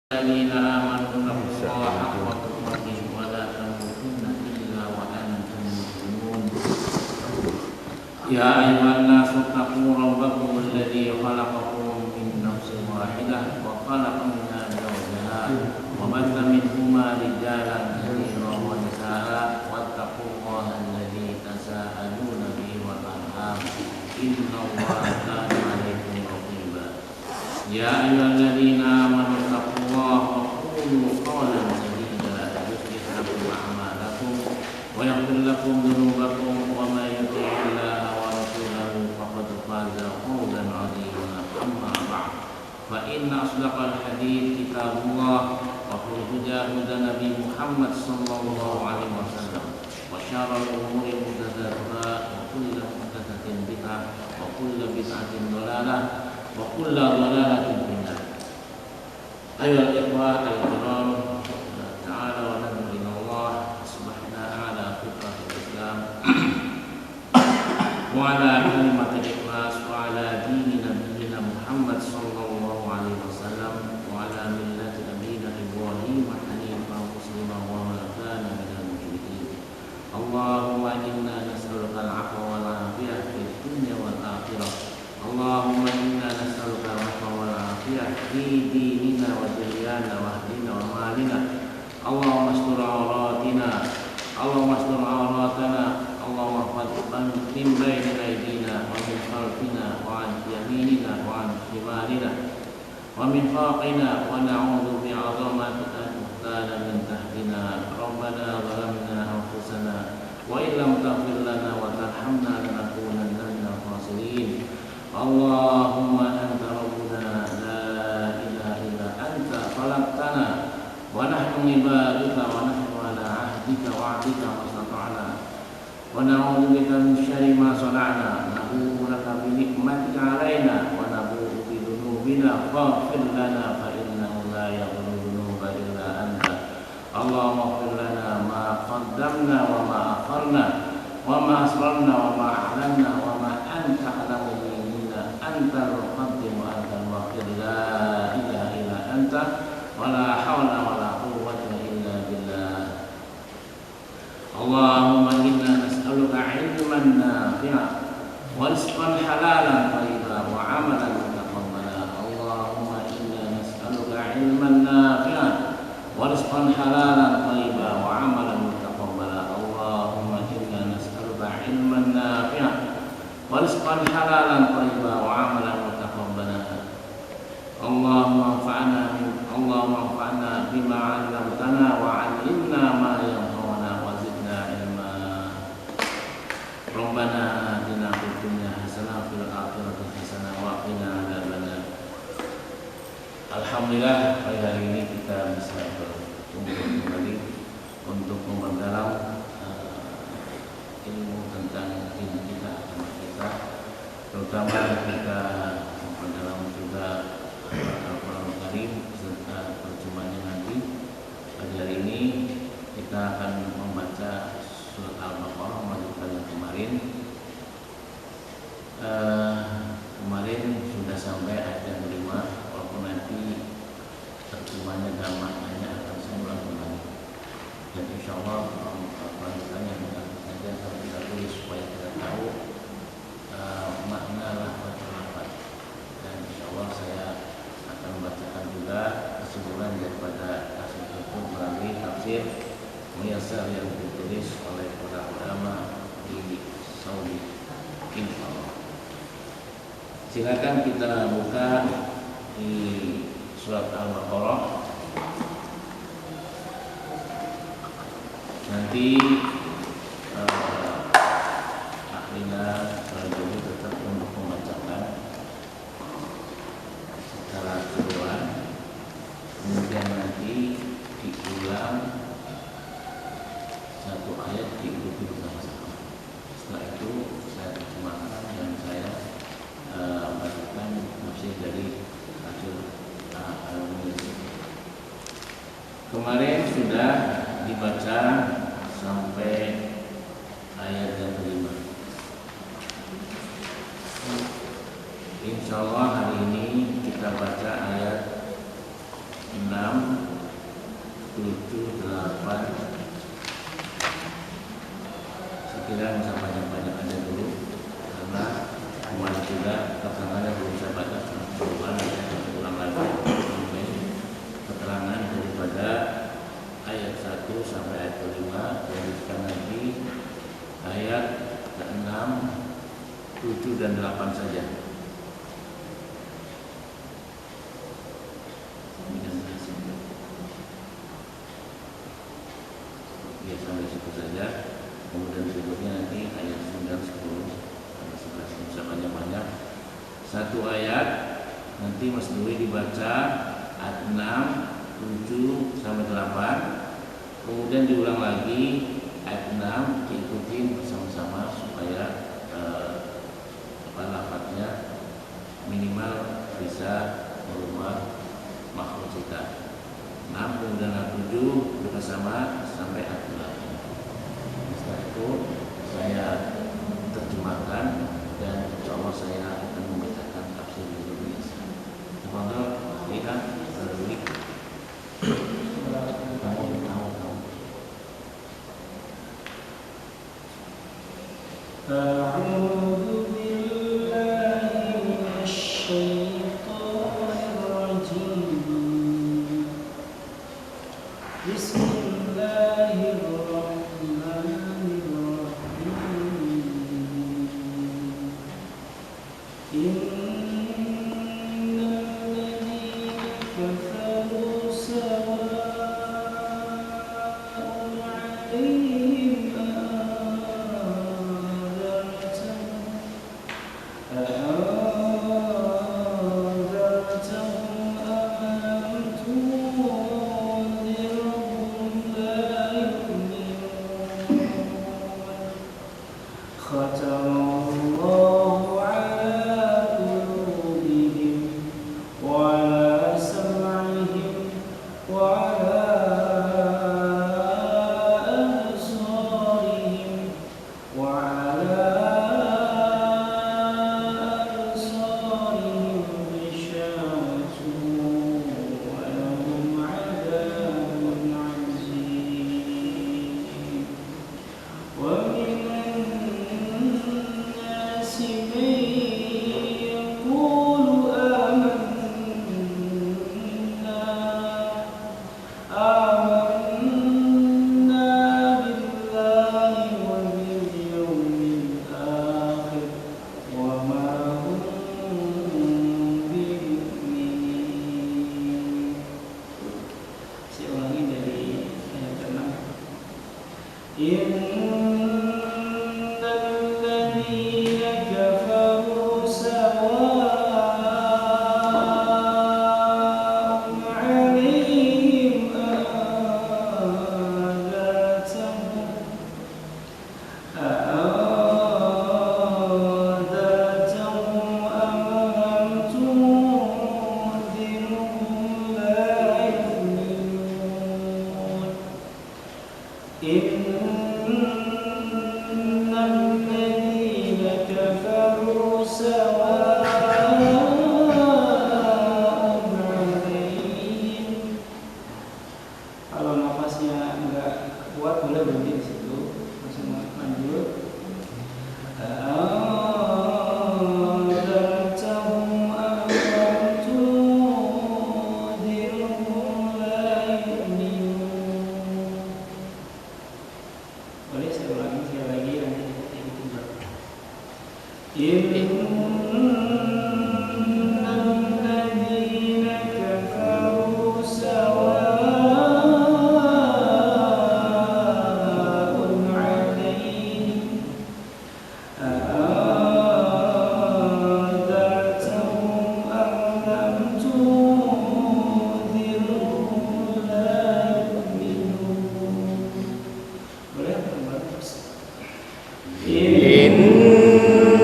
الذين آمنوا اتقوا الله حق تقاته ولا تموتن إلا وأنتم مسلمون يا أيها الناس اتقوا ربكم الذي خلقكم من نفس واحدة وخلق منها زوجها وبث منهما رجالا كثيرا ونساء واتقوا الله الذي تساءلون به والأرحام إن الله كان عليكم رقيبا يا أيها الذين آمنوا اتقوا الله وقولوا قولا سديدا يصلح لكم أعمالكم ويغفر لكم ذنوبكم ومن يطع الله ورسوله فقد فاز فوزا عظيما أما بعد فإن أصدق الحديث كتاب الله وخير الهدى هدى نبي محمد صلى الله عليه وسلم وشر الأمور محدثاتها وكل محدثة بدعة وكل بدعة ضلالة وكل ضلالة في النار. أيها الإخوة الكرام تعالى ونحمد الله أصبحنا على فطرة الإسلام وعلى كلمة الإخلاص وعلى دين نبينا محمد صلى الله عليه وسلم وعلى ملة أبينا إبراهيم حنيفا مسلما وما كان من المشركين. اللهم إنا نسألك العفو والعافية في الدنيا والآخرة. اللهم إنا نسألك العفو والعافية في ديننا ودنيانا وأهلنا ومالنا. اللهم استر عوراتنا اللهم استر عوراتنا اللهم احفظنا من بين أيدينا ومن خلفنا وعن يميننا وعن شمالنا ومن فوقنا ونعوذ بعظمتك أن نغتال من تحتنا. ربنا ظلمنا أنفسنا وإن لم تغفر لنا وترحمنا لنكونن من الخاسرين. اللهم أنت ربنا لا إله إلا أنت خلقتنا ونحن عبادك ونحن على عهدك وعدك ما استطعنا ونعوذ بك من شر ما صنعنا. نبوء لك بنعمتك علينا ونبوء بذنوبنا فاغفر لنا فإنه لا يغفر الذنوب إلا أنت. اللهم اغفر لنا ما قدمنا وما أخرنا وما أسررنا وما أعلنا وما أنت أعلم به منا. أنت المقدم وأنت المؤخر لا إله إلا أنت ولا حول ولا قوة إلا بالله. اللهم إنا نسألك علما نافعا ورزقا حلالا طيبا وعملا متقبلا. اللهم إنا نسألك علما نافعا ورزقا حلالا طيبا وعملا متقبلا. اللهم إنا نسألك علما نافعا ورزقا حلالا طيبا وعملا متقبلا. اللهم انفعنا بما علمتنا وعلمنا ما ينفعنا وزدنا علما. ربنا آتنا في الدنيا حسنة وفي الآخرة حسنة وقنا عذاب النار. Alhamdulillah pada hari ini kita bisa berkumpul kembali untuk memperdalam ilmu tentang diri kita, agama kita, terutama kita memperdalam juga Al-Quran Karim serta terjemahnya nanti. Pada hari ini kita akan membaca surat Al-Baqarah melanjutkan yang kemarin. Kemarin sudah sampai ayat yang kelima, walaupun nanti terjemahnya dan maknanya akan saya ulang kembali. Dan insya Allah pelanjutannya saja kalau kita tulis supaya kita tahu makna lafaz-lafaz. Dan insya Allah saya akan membacakan juga kesimpulan daripada tafsir itu melalui tafsir Muyassar yang ditulis oleh para ulama di Saudi. Insya Allah. Silakan kita buka di surat Al-Baqarah. Nanti akhirnya jadi tetap untuk membacakan secara keseluruhan. Kemudian nanti diulang satu ayat diikuti bersama-sama. Setelah itu saya terjemahkan dan saya bacakan tafsir dari tafsir Al-Muyassar. Kemarin sudah dibaca sampai ayat yang kelima. Insya Allah hari ini kita baca ayat 6 7, 8. Sekiranya usah banyak-banyak aja dulu, karena kemarin juga keterangannya belum saya baca, perubahan ulang lagi. Keterangan daripada ayat 1 sampai ayat 5, lanjutkan lagi ayat 6, 7 dan 8 saja. Ya, sampai situ saja. Kemudian berikutnya nanti ayat 9, 10, 11, bisa banyak-banyak. Satu ayat nanti Mas Dwi dibaca ayat 6, 7 sampai 8. Kemudian diulang lagi ayat 6, diikutin bersama-sama supaya lafadznya minimal bisa merubah makhluk kita. 6 kemudian ayat 7 bersama sampai ayat 8. Setelah itu saya terjemahkan dan insya Allah saya akan membacakan tafsir Indonesia. Semoga lihat terlihat.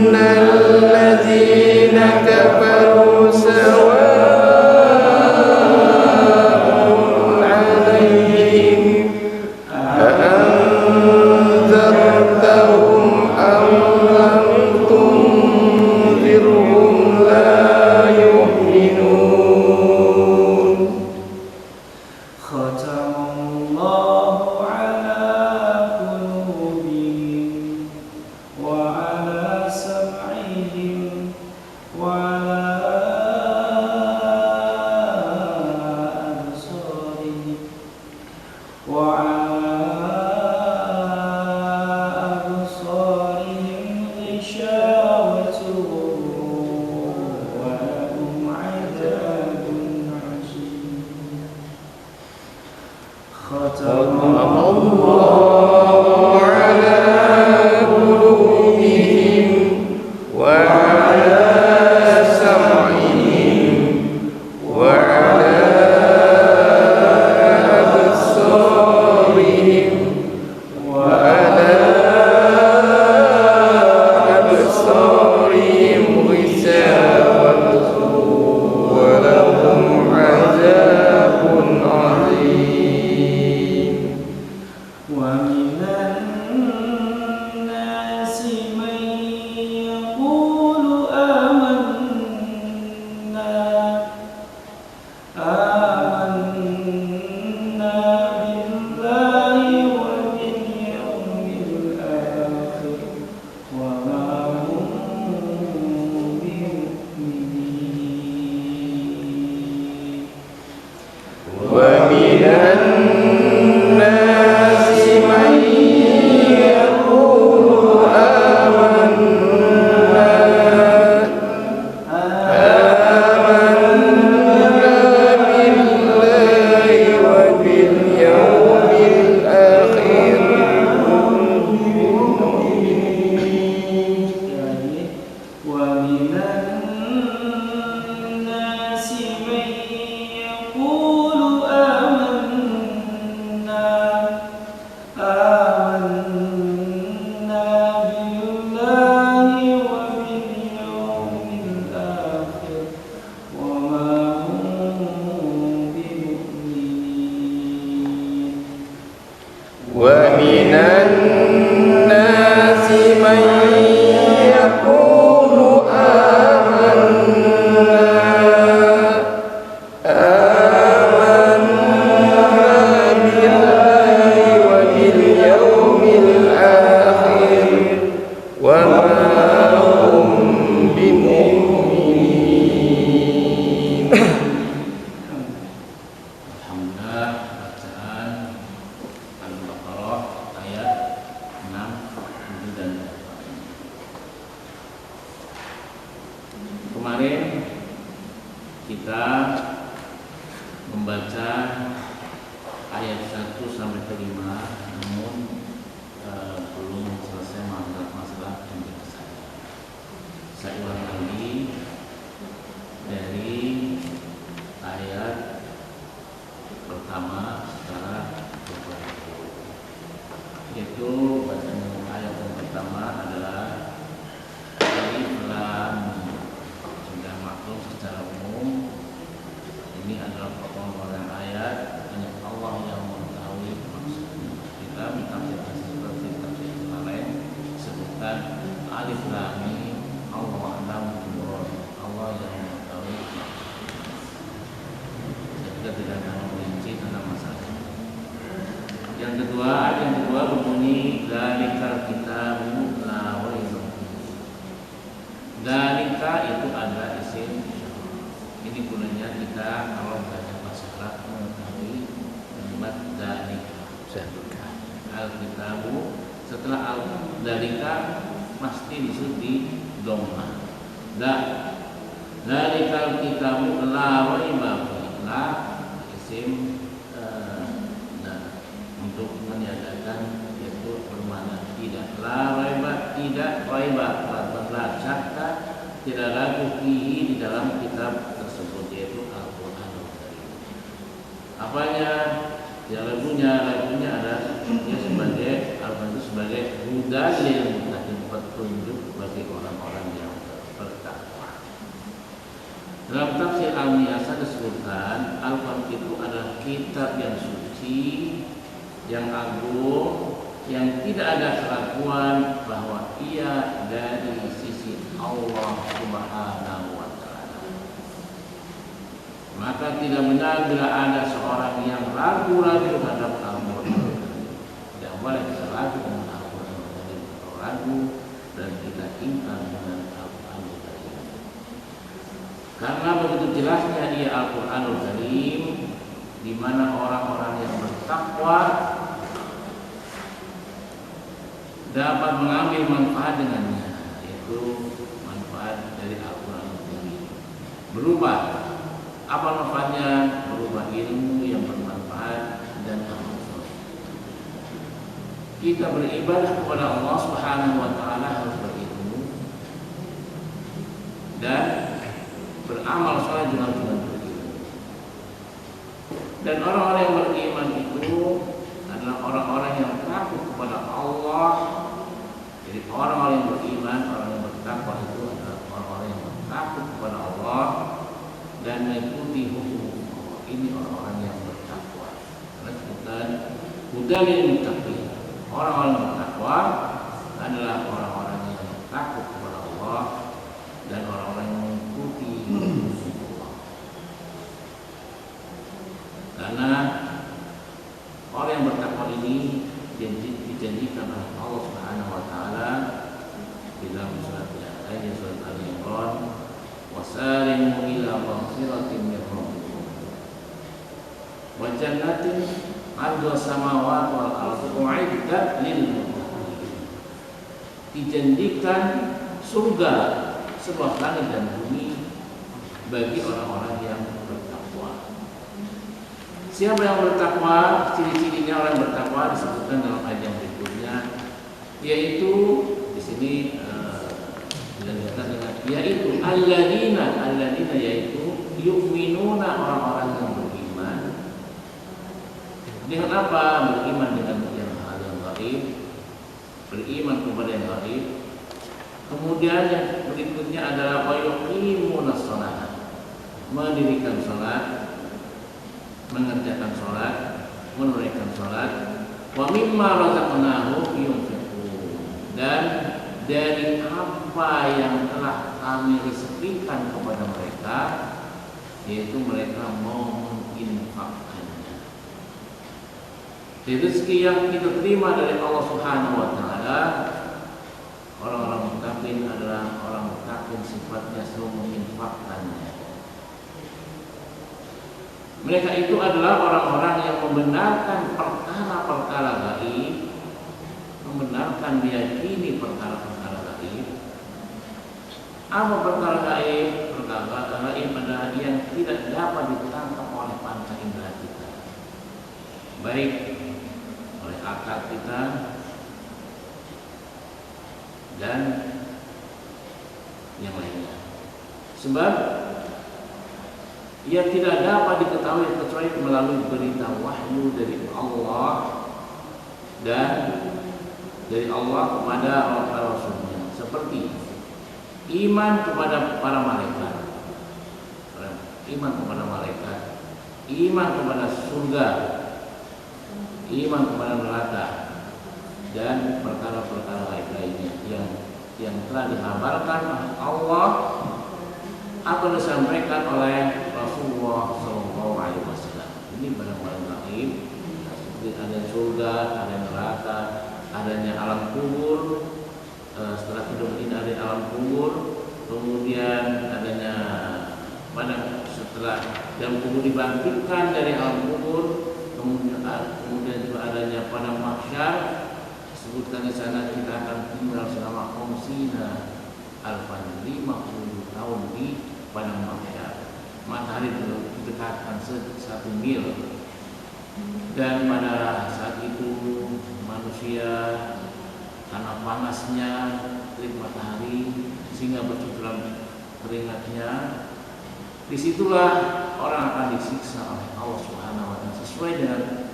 Innal khatamallahu ala qulubihim wa ala sam'ihim wa ala absarihim wa ala absarihim ghishawatun wa lahum 'adabun 'azim. Khatamallahu ala qulubihim wa ala sam'ihim wa ala absarihim wa ala absarihim ghishawatun wa lahum 'adabun 'azim. ومن الناس من يقول آمنا بالله وباليوم الآخر وما هم بمؤمنين. ومن الناس من يقول آمنا بالله وباليوم الآخر ومن الناس من يقول آمنا بالله وباليوم الآخر وما هم بمؤمنين. ومن الناس من يقول آمنا بالله وباليوم الآخر وما هم بمؤمنين. Alhamdulillah, bacaan Al-Baqarah ayat 6, 7 dan 8. Kemarin kita membaca ayat 1 sampai ke 5, namun belum selesai masalah penjelasan. Saya ulang lagi dari ayat pertama secara berikut, yaitu bacaan ayat yang pertama adalah Alif Lam Mim. Sudah maklum secara umum ini adalah potongan ayat, hanya Allah yang mengetahui maksudnya. Kita mentafsirkan seperti tafsir lain sebutkan Alif Lam Mim, Allah a'lam bimurad, Allah yang mengetahui maksudnya. Kita tidak akan merinci tentang masalah. Yang kedua berbunyi Dzalikal kitabu la raiba fihi. Dzalika itu adalah isim. Ini gunanya kita kalau belajar bahasa Arab mengetahui kalimat dzalika. Al-kitabu setelah al-dzalika pasti disuruh di dhamma. Dzalikal kitabu la raiba fihi. La isim untuk meniadakan, yaitu bermakna tidak. La raiba tidak, raiba la syakka tidak ragu fihi di dalam kitab tersebut, yaitu Al-Qur'an. Apanya? Tidak ragunya adalah dia sebagai Al-Qur'an itu sebagai hudal lil muttaqin, petunjuk bagi orang-orang yang bertakwa. Dalam tafsir Al-Miyasa disebutkan Al-Qur'an itu adalah kitab yang suci, yang agung, yang tidak ada keraguan bahwa ia dari sisi Allah Subhanahu wa Ta'ala. Maka tidak benar bila ada seorang yang ragu ragu-ragu terhadap Al-Quran. Tidak boleh kita ragu dengan Al-Quran atau ragu dan kita ingkar dengan Al-Quranul Karim. Karena begitu jelasnya dia Al-Quranul Karim, di mana orang-orang yang bertakwa dapat mengambil manfaat dengannya, yaitu manfaat dari Al-Quranul Karim. Berubah. Apa manfaatnya? Berubah ilmu yang bermanfaat dan amal soleh. Kita beribadah kepada Allah Subhanahu wa taala harus berilmu dan beramal soleh juga harus berilmu. Dan orang-orang yang beriman itu adalah orang-orang yang takut kepada Allah. Jadi orang-orang yang beriman, orang yang bertakwa itu adalah orang-orang yang takut kepada Allah dan mengikuti hukum Allah. Ini orang-orang yang bertakwa. Karena disebutkan hudalil muttaqin. Orang-orang yang bertakwa adalah orang-orang yang takut kepada Allah dan orang-orang yang mengikuti hukum Allah. Karena orang yang bertakwa ini dijanjikan oleh Allah Subhanahu wa taala dalam surat Al-Imran, wasari'u ila maghfiratin min rabbikum wa jannatin 'arduha samawati wal ardu u'iddat lil muttaqin. Dijanjikan surga seluas langit dan bumi bagi orang-orang yang bertakwa. Siapa yang bertakwa? Ciri-cirinya orang yang bertakwa disebutkan dalam ayat yang berikutnya, yaitu di sini dilanjutkan dengan yaitu alladzina yaitu yu'minuna, orang-orang yang beriman. Dengan apa? Beriman dengan yang hal yang gaib, beriman kepada yang gaib. Kemudian yang berikutnya adalah wa yuqimunas shalah, mendirikan salat, mengerjakan sholat, menunaikan sholat, wa mimma razaqnahum yunfiqun, dan dari apa yang telah kami rezekikan kepada mereka, yaitu mereka mau menginfakkannya. Rezeki yang kita terima dari Allah Subhanahu wa taala, orang-orang muttaqin adalah orang muttaqin sifatnya selalu menginfakkannya. Mereka itu adalah orang-orang yang membenarkan perkara-perkara gaib, membenarkan meyakini perkara-perkara gaib. Apa perkara gaib? Perkara gaib adalah yang tidak dapat ditangkap oleh panca indera kita, baik oleh akal kita dan yang lainnya. Sebab ia tidak dapat diketahui kecuali melalui berita wahyu dari Allah dan dari Allah kepada para rasulnya, seperti iman kepada para malaikat, iman kepada malaikat, iman kepada surga, iman kepada neraka, dan perkara-perkara lainnya yang telah dihabarkan oleh Allah atau disampaikan oleh Rasulullah SAW. Ini barang-barang gaib, seperti ada surga, ada neraka, adanya alam kubur, setelah hidup ini ada alam kubur, kemudian adanya setelah dalam kubur dibangkitkan dari alam kubur, kemudian juga adanya padang mahsyar. Disebutkan di sana kita akan tinggal selama 50 tahun di padang mahsyar. Matahari didekatkan 1 mil, dan pada saat itu manusia karena panasnya terik matahari sehingga bercucuran keringatnya, disitulah orang akan disiksa oleh Allah Subhanahu wa taala sesuai dengan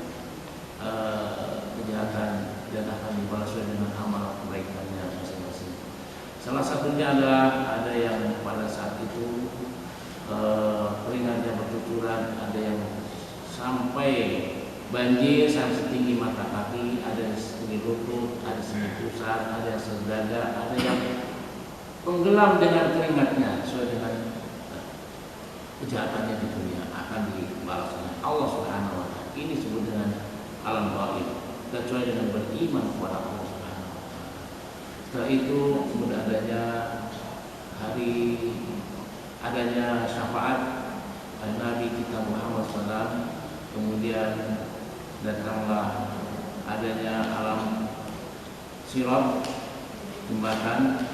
kejahatan dan akan dibalas sesuai dengan amal kebaikannya masing-masing. Salah satunya adalah ada yang pada saat itu keringatnya bercucuran, ada yang sampai banjir sampai setinggi mata kaki, ada yang setinggi lutut, ada yang pusat, ada yang sedada, ada yang tenggelam dengan keringatnya sesuai dengan kejahatannya di dunia, akan dibalas oleh Allah Subhanahu wa taala. Ini disebut dengan alam gaib kecuali dengan beriman kepada Allah Subhanahu wa taala. Setelah itu kemudian adanya syafaat Nabi kita Muhammad SAW, kemudian datanglah adanya alam sirat, jembatan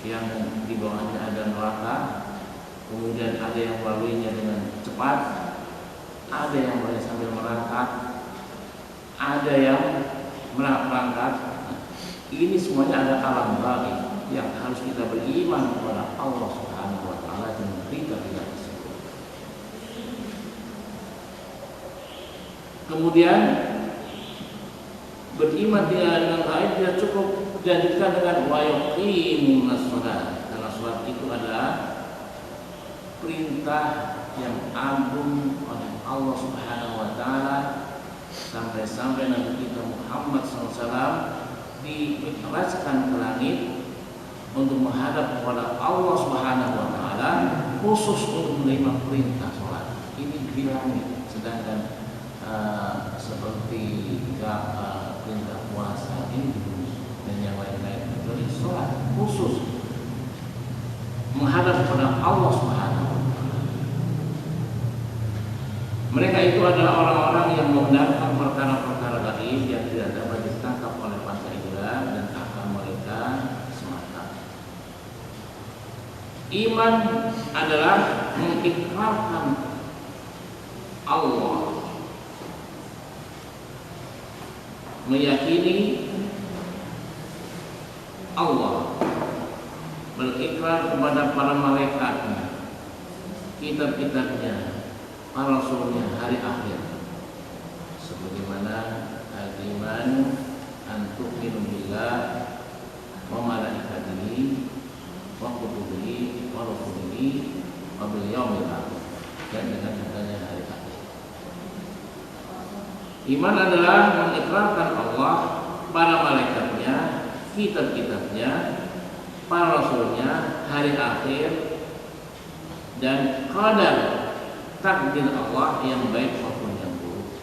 yang di bawahnya ada neraka, kemudian ada yang melaluinya dengan cepat, ada yang boleh sambil merangkak, ada yang merangkak. Ini semuanya ada alam gaib yang harus kita beriman kepada Allah Subhanahu wa taala dan berita-berita tersebut. Kemudian beriman dengan gaib tidak cukup, jadikan dengan wa yuqimunas shalah, karena salat itu adalah perintah yang agung oleh Allah Subhanahu wa taala, sampai-sampai Nabi kita Muhammad SAW dimi'rajkan ke langit untuk menghadap kepada Allah Subhanahu wa taala khusus untuk menerima perintah salat. Ini di langit, sedangkan seperti perintah puasa ini dan yang lain-lain dari salat khusus menghadap kepada Allah Subhanahu wa taala. Mereka itu adalah orang-orang yang membenarkan perkara-perkara gaib yang tidak dapat ditangkap oleh panca indera dan akal mereka semata. Iman adalah mengikrarkan Allah, meyakini Allah, berikrar kepada para malaikatnya, kitab-kitabnya, para rasulnya, hari akhir. Sebagaimana al-iman antu'minu billah wa malaikatihi wa kutubihi wa rusulihi wa bil yaumil akhir, dan dengan adanya hari akhir. Iman adalah mengikrarkan Allah, para malaikatnya, kitab-kitabnya, para rasulnya, hari akhir, dan qadar, takdir Allah yang baik maupun yang buruk.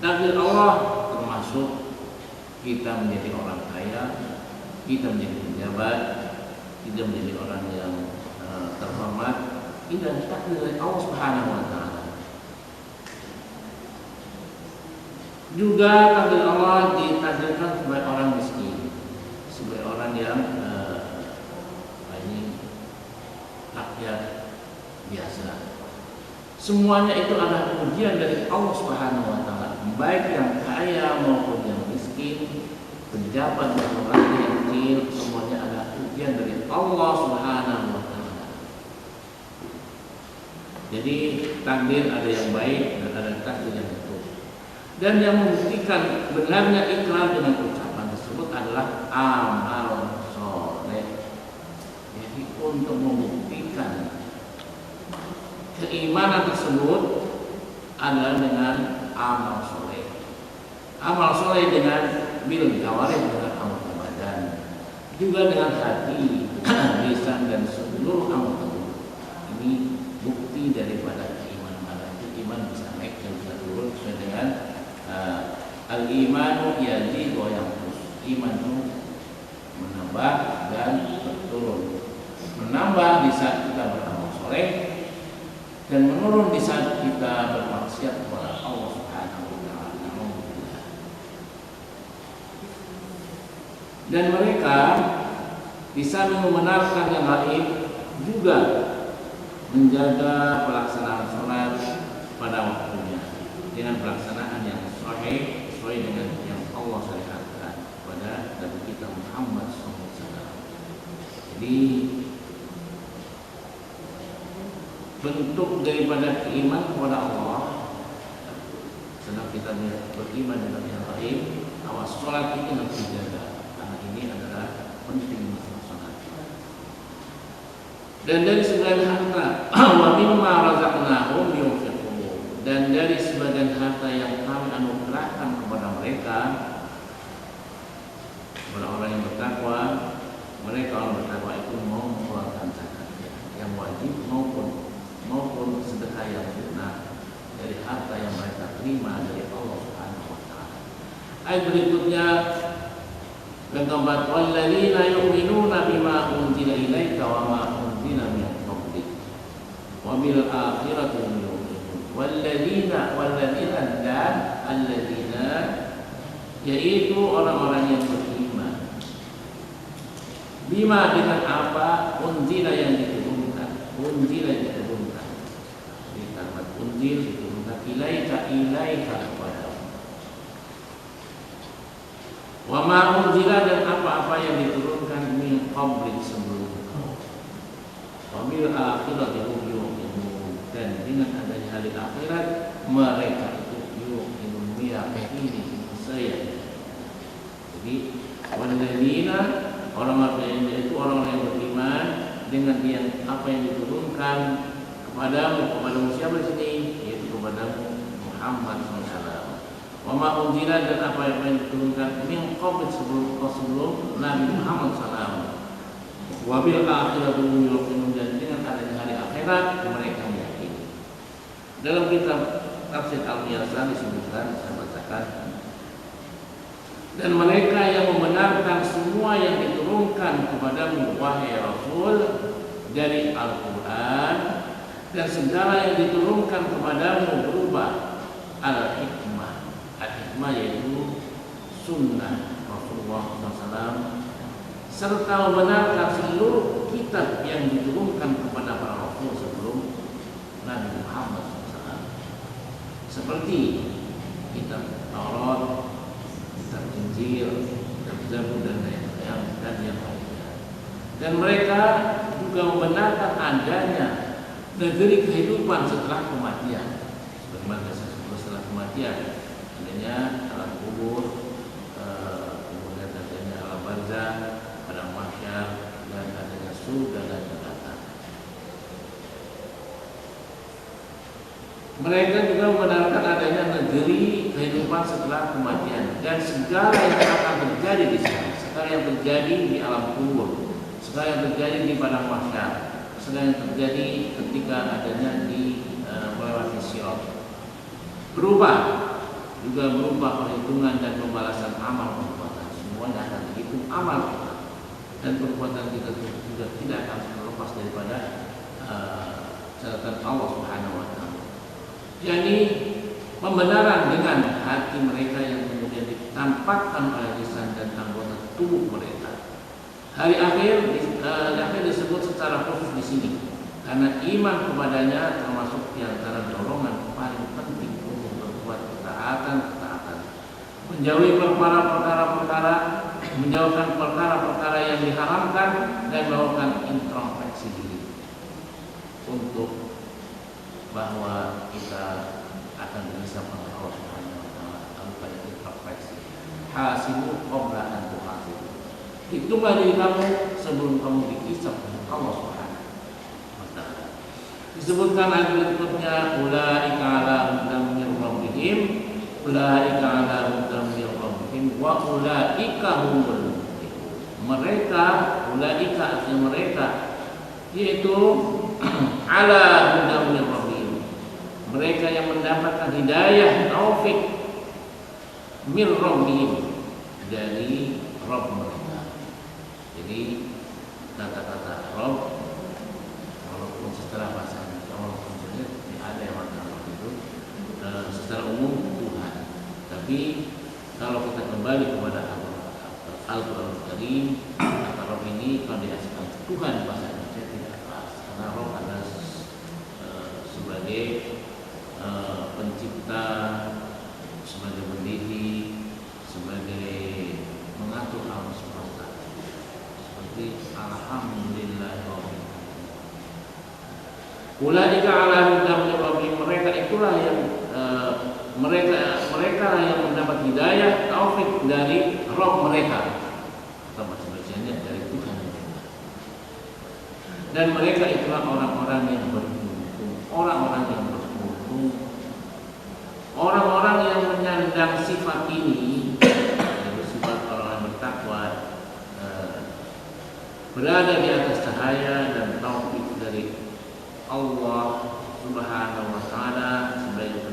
Takdir Allah termasuk kita menjadi orang kaya, kita menjadi pejabat, kita menjadi orang yang terhormat. Ini adalah takdir dari Allah Subhanahu wa taala. Juga takdir Allah ditakdirkan sebagai orang miskin, sebagai orang yang rakyat biasa. Semuanya itu adalah ujian dari Allah Subhanahu wa taala, baik yang kaya maupun yang miskin, pejabat maupun rakyat yang kecil, semuanya adalah ujian dari Allah Subhanahu wa taala. Jadi takdir ada yang baik dan ada takdir yang buruk. Dan yang membuktikan benarnya ikrar dengan ucapan tersebut adalah amal soleh. Jadi untuk membuktikan keimanan tersebut adalah dengan amal soleh. Amal soleh dengan bil jawarih, dengan anggota badan, juga dengan hati, lisan dan seluruh anggota tubuh. Ini bukti daripada keimanan. Itu iman bisa naik dan bisa turun sesuai dengan al-imanu yazid wa yanqus. Iman itu menambah dan berturun. Menambah di saat kita beramal soleh, dan menurun di saat kita bermaksiat kepada Allah Subhanahu wa taala. Dan mereka bisa membenarkan yang gaib, juga menjaga pelaksanaan salat pada waktunya dengan pelaksanaan yang sahih sesuai dengan yang Allah syariatkan kepada Nabi kita Muhammad SAW. Jadi bentuk daripada keimanan kepada Allah, sedang kita beriman dengan yang gaib, awas sholat ini harus dijaga, karena ini adalah penting masalah sholat. Dan dari sebagian harta, wa mimma razaqnahum yunfiqun, dan dari sebagian harta yang kami anugerahkan kepada mereka, orang-orang yang bertakwa, mereka orang bertakwa itu mau mengeluarkan zakat yang wajib maupun sedekah yang sunnah dari harta yang mereka terima dari Allah Ayat berikutnya yang keempat, walladzina yu'minuna bima unzila ilaika wa ma unzila min qablik wa bil akhirati hum yuqinun. Walladzina dan alladzina, yaitu orang-orang yang beriman bima dengan apa unzila yang diturunkan, unzila yang diturunkan di kalimat unzil diturunkan ilaika kepada wa ma unzila dan apa-apa yang diturunkan min qablik sebelum kau wa bil akhirati hum yuqinun, dan dengan adanya hari akhirat mereka itu yuqinun meyakini saya. Jadi walladzina, orang-orang itu orang-orang yang beriman dengan apa yang diturunkan kepadamu siapa di sini, yaitu kepadamu Muhammad SAW. Wa ma unzila dan apa yang diturunkan min qabl sebelum Nabi Muhammad SAW. Wa bil akhirati hum yuqinun, dan dengan adanya hari akhirat mereka meyakini. Dalam kitab Tafsir Al-Yasan disebutkan, saya bacakan, dan mereka yang membenarkan semua yang diturunkan kepadamu wahai Rasul dari Al-Quran, dan segala yang diturunkan kepadamu berupa al-hikmah. Al-hikmah yaitu sunnah Rasulullah SAW, serta membenarkan seluruh kitab yang diturunkan kepada para Rasul sebelum Nabi Muhammad SAW, seperti kitab Taurat, kitab Injil, kitab Zabur dan yang lainnya. Dan mereka juga membenarkan adanya negeri kehidupan setelah kematian, sebagaimana setelah kematian adanya alam kubur, kemudian adanya alam barzakh, padang mahsyar, dan adanya surga dan neraka. Mereka juga membenarkan adanya negeri kehidupan setelah kematian dan segala yang akan terjadi di sana, segala yang terjadi di alam kubur, segala yang terjadi di padang mahsyar, segala yang terjadi ketika adanya di melewati sirat. Juga berupa perhitungan dan pembalasan amal perbuatan. Semuanya akan dihitung amal kita, dan perbuatan kita juga tidak akan terlepas daripada catatan Allah Subhanahu wa Ta'ala. Yani pembenaran dengan hati mereka yang kemudian ditampakkan oleh lisan dan anggota tubuh mereka. Hari akhir disebut secara khusus di sini karena iman kepadanya termasuk di antara dorongan paling penting untuk berbuat ketaatan, menjauhi perkara-perkara, menjauhkan perkara-perkara yang diharamkan, dan melakukan introspeksi diri untuk bahwa kita akan bisa mengenal Allah Subhanahu wa Ta'ala. Kalau pada introspeksi, hasibu qabla an tuhasibu, hitunglah diri kamu sebelum kamu dihisab oleh Allah Subhanahu wa Ta'ala. Disebutkan ayat berikutnya, ulaika ala hudan min rabbihim, ulaika ala hudan min rabbihim, wa ulaika humul muflihun. Mereka, ulaika artinya mereka, yaitu ala hudan min rabbihim, mereka yang mendapatkan hidayah taufik min rabbihim, dari Rabb mereka. Jadi kata-kata Rabb walaupun setelah bahasa walaupun sulit ada yang makna itu secara umum Tuhan, tapi kalau kita kembali kepada Al-Quran Karim, kata Rabb ini kalau diasingkan Tuhan bahasa Indonesia tidak pas, karena Rabb adalah sebagai pencipta, sebagai pendiri, sebagai mengatur alam semesta, seperti alhamdulillahirabbil alamin. Ulaika ala hudan min rabbihim, mereka itulah yang mereka yang mendapat hidayah taufik dari Rabb mereka, atau bahasa-bahasanya dari Tuhan mereka. Dan mereka itulah orang-orang yang beruntung, orang-orang yang menyandang sifat ini, yaitu sifat orang yang bertakwa, berada di atas cahaya dan taufik dari Allah Subhanahu wa Ta'ala, sebagai